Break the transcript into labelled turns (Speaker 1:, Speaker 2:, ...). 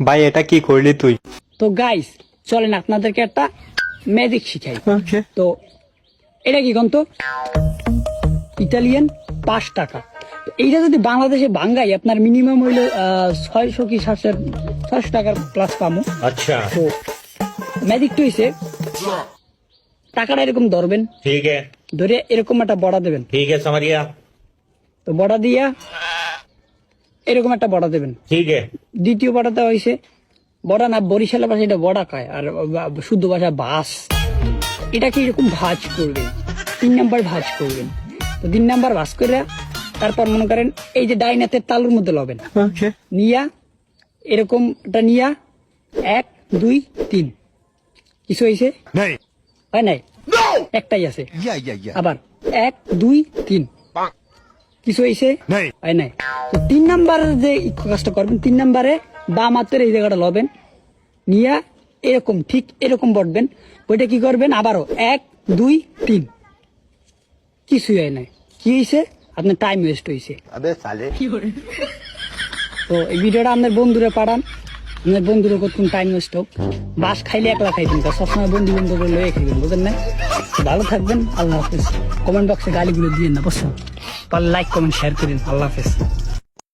Speaker 1: ভাই এটা কি করলি তুই?
Speaker 2: তো গাইস চলেন আপনাদেরকে একটা ম্যাজিক শিখাই। তো এটা কি কন্ত ইতালিয়ান 5 টাকা। তো এইটা যদি বাংলাদেশে ভাঙ্গাই আপনার মিনিমাম হইলো 600 কি 700 টাকার প্লাস পামো।
Speaker 3: अच्छा
Speaker 2: তো ম্যাজিকটা হইছে টাকাটা এরকম ধরবেন,
Speaker 3: ठीक है
Speaker 2: ধরে এরকম একটা বড়া দেবেন।
Speaker 3: ठीक है समझ गया
Speaker 2: তো বড়া দিয়া এরকম একটা বড়া দেবেন।
Speaker 3: ठीक है
Speaker 2: দ্বিতীয় বড়াটা হইছে বড়া না, বরিশালের ভাষায় এটা বড়া খায়, আর শুদ্ধ ভাষা বাস। এটাকে এরকম ভাজ করবেন, 3 নাম্বার ভাজ করবেন। তো 3 নাম্বার ভাজ করে তারপর মনে করেন এই যে ডাইনাতের তালুর মধ্যে লবেন, নিয়া এরকমটা নিয়া 1 2 3 কিছু হয়েছে হয় নাই, একটাই আছে। আবার 1 2 3 কিছু হয়েছে হয় নাই। তো 3 নাম্বার যে কাজটা করবেন, 3 নাম্বারে বাম হাতের এই জায়গাটা লবেন, নিয়া এরকম ঠিক এরকম বটবেন। ওইটা কি করবেন আবারও 1 2 3 কিছুই হয় নাই। কি হয়েছে? আপনার টাইম ওয়েস্ট হয়েছে। তো এই ভিডিওটা আপনার বন্ধুরা পাঠান, আপনার বন্ধুরা কতক্ষণ টাইম ওয়েস্ট হোক। বাস খাইলে একলা খাইবেন, সবসময় বন্ধু বন্ধু করে লয়ে খাইবেন, বুঝলেন না? ভালো থাকবেন, আল্লাহ হাফেজ। কমেন্ট বক্সে গালিগুলো দিয়ে না, বুঝছেন? লাইক কমেন্ট শেয়ার করেন। আল্লাহ হাফেজ।